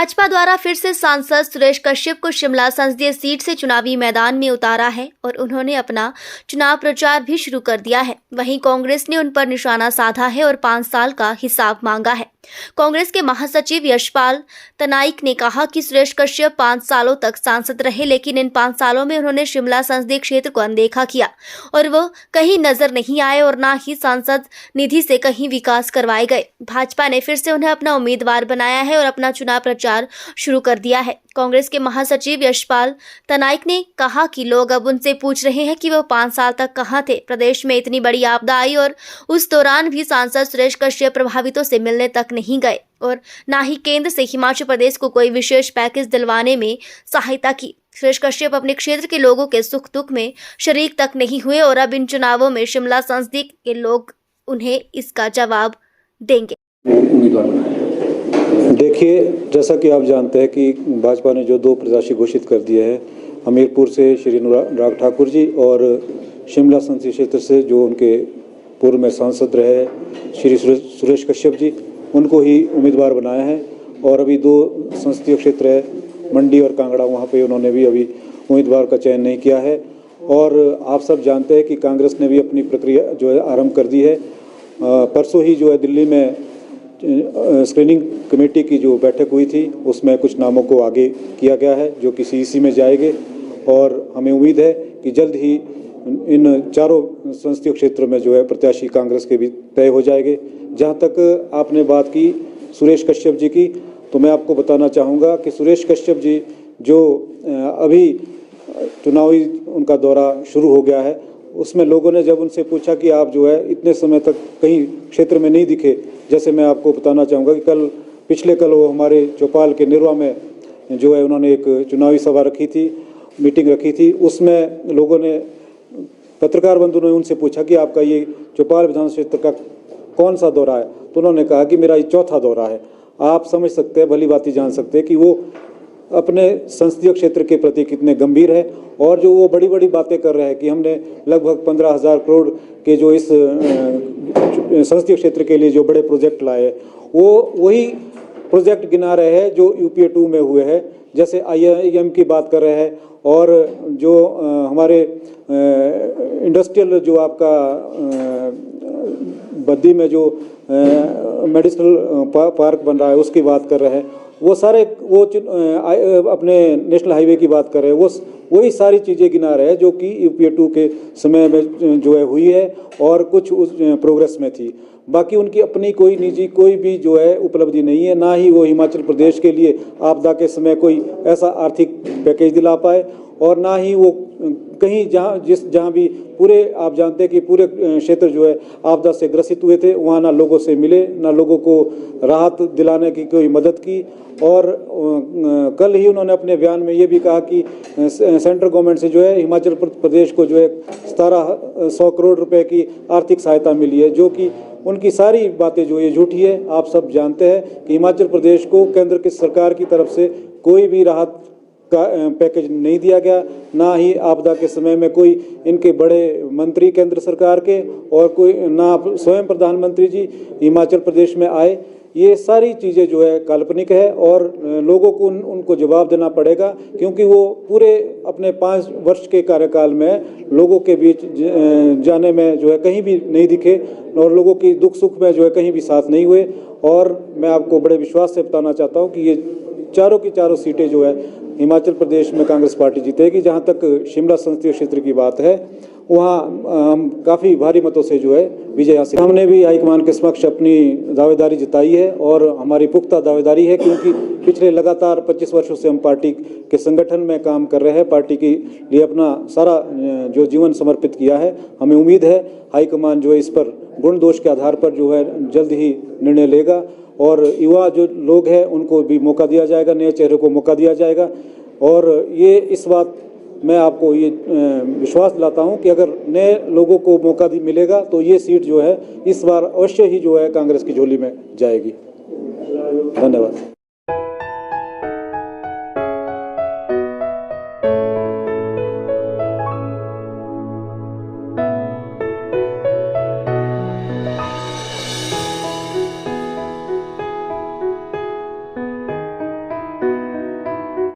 भाजपा द्वारा फिर से सांसद सुरेश कश्यप को शिमला संसदीय सीट से चुनावी मैदान में उतारा है और उन्होंने अपना चुनाव प्रचार भी शुरू कर दिया है। वहीं कांग्रेस ने उन पर निशाना साधा है और 5 साल का हिसाब मांगा है। कांग्रेस के महासचिव यशपाल तनाइक ने कहा कि सुरेश कश्यप 5 सालों तक सांसद रहे, लेकिन इन 5 सालों में उन्होंने शिमला संसदीय क्षेत्र को अनदेखा किया और वो कहीं नजर नहीं आए और न ही सांसद निधि से कहीं विकास करवाए गए। भाजपा ने फिर से उन्हें अपना उम्मीदवार बनाया है और अपना चुनाव प्रचार शुरू कर दिया है। कांग्रेस के महासचिव यशपाल तनाइक ने कहा कि लोग अब उनसे पूछ रहे हैं कि वो 5 साल तक कहां थे। प्रदेश में इतनी बड़ी आपदा आई और उस दौरान भी सांसद सुरेश कश्यप प्रभावितों से मिलने तक नहीं गए और न ही केंद्र से हिमाचल प्रदेश को कोई विशेष पैकेज दिलवाने में सहायता की। सुरेश कश्यप अपने क्षेत्र के लोगों के सुख दुख में शरीक तक नहीं हुए और अब इन चुनावों में शिमला संसदीय के लोग उन्हें इसका जवाब देंगे। देखिए, जैसा कि आप जानते हैं कि भाजपा ने जो 2 प्रत्याशी घोषित कर दिए हैं, हमीरपुर से श्री अनुराग ठाकुर जी और शिमला संसदीय क्षेत्र से जो उनके पूर्व में सांसद रहे श्री सुरेश कश्यप जी, उनको ही उम्मीदवार बनाया है। और अभी 2 संसदीय क्षेत्र है, मंडी और कांगड़ा, वहाँ पे उन्होंने भी अभी उम्मीदवार का चयन नहीं किया है। और आप सब जानते हैं कि कांग्रेस ने भी अपनी प्रक्रिया जो है आरंभ कर दी है। परसों ही जो है दिल्ली में स्क्रीनिंग कमेटी की जो बैठक हुई थी, उसमें कुछ नामों को आगे किया गया है जो कि सीईसी में जाएंगे और हमें उम्मीद है कि जल्द ही इन चारों संसदीय क्षेत्रों में जो है प्रत्याशी कांग्रेस के भी तय हो जाएंगे। जहां तक आपने बात की सुरेश कश्यप जी की, तो मैं आपको बताना चाहूँगा कि सुरेश कश्यप जी जो अभी चुनावी उनका दौरा शुरू हो गया है, उसमें लोगों ने जब उनसे पूछा कि आप जो है इतने समय तक कहीं क्षेत्र में नहीं दिखे, जैसे मैं आपको बताना चाहूँगा कि पिछले कल वो हमारे चौपाल के निरवा में जो है उन्होंने एक चुनावी सभा रखी थी, मीटिंग रखी थी। उसमें लोगों ने, पत्रकार बंधु ने उनसे पूछा कि आपका ये चौपाल विधानसभा क्षेत्र का कौन सा दौरा है, तो उन्होंने कहा कि मेरा ये 4था दौरा है। आप समझ सकते हैं, भली बात ही जान सकते हैं कि वो अपने संसदीय क्षेत्र के प्रति कितने गंभीर है और जो वो बड़ी बड़ी बातें कर रहे हैं कि हमने लगभग 15,000 करोड़ के जो इस संसदीय क्षेत्र के लिए जो बड़े प्रोजेक्ट लाए, वो वही प्रोजेक्ट गिना रहे हैं जो यूपीए 2 में हुए हैं। जैसे IIM की बात कर रहे हैं और जो हमारे इंडस्ट्रियल जो आपका बद्दी में जो मेडिसिनल पार्क बन रहा है उसकी बात कर रहे हैं, वो सारे वो अपने नेशनल हाईवे की बात कर रहे हैं, वो वही सारी चीज़ें गिना रहे हैं जो कि यूपीए 2 के समय में जो है हुई है और कुछ उस प्रोग्रेस में थी। बाकी उनकी अपनी कोई निजी कोई भी जो है उपलब्धि नहीं है, ना ही वो हिमाचल प्रदेश के लिए आपदा के समय कोई ऐसा आर्थिक पैकेज दिला पाए और ना ही वो कहीं जहाँ भी पूरे आप जानते हैं कि पूरे क्षेत्र जो है आपदा से ग्रसित हुए थे, वहाँ ना लोगों से मिले, ना लोगों को राहत दिलाने की कोई मदद की। और कल ही उन्होंने अपने बयान में ये भी कहा कि सेंट्रल गवर्नमेंट से जो है हिमाचल प्रदेश को जो है 1700 करोड़ रुपए की आर्थिक सहायता मिली है, जो कि उनकी सारी बातें जो ये झूठी है। आप सब जानते हैं कि हिमाचल प्रदेश को केंद्र की सरकार की तरफ से कोई भी राहत का पैकेज नहीं दिया गया, ना ही आपदा के समय में कोई इनके बड़े मंत्री केंद्र सरकार के और कोई ना स्वयं प्रधानमंत्री जी हिमाचल प्रदेश में आए। ये सारी चीज़ें जो है काल्पनिक है और लोगों को उनको जवाब देना पड़ेगा, क्योंकि वो पूरे अपने 5 वर्ष के कार्यकाल में लोगों के बीच जाने में जो है कहीं भी नहीं दिखे और लोगों की दुख सुख में जो है कहीं भी साथ नहीं हुए। और मैं आपको बड़े विश्वास से बताना चाहता हूँ कि ये चारों की चारों सीटें जो है हिमाचल प्रदेश में कांग्रेस पार्टी जीतेगी। जहां तक शिमला संसदीय क्षेत्र की बात है, वहां हम काफ़ी भारी मतों से जो है विजय हासिल। हमने भी हाईकमान के समक्ष अपनी दावेदारी जताई है और हमारी पुख्ता दावेदारी है, क्योंकि पिछले लगातार 25 वर्षों से हम पार्टी के संगठन में काम कर रहे हैं, पार्टी के लिए अपना सारा जो जीवन समर्पित किया है। हमें उम्मीद है हाईकमान जो है इस पर गुण दोष के आधार पर जो है जल्द ही निर्णय लेगा और युवा जो लोग हैं उनको भी मौका दिया जाएगा, नए चेहरे को मौका दिया जाएगा। और ये इस बात मैं आपको ये विश्वास दिलाता हूं कि अगर नए लोगों को मौका मिलेगा तो ये सीट जो है इस बार अवश्य ही जो है कांग्रेस की झोली में जाएगी। धन्यवाद।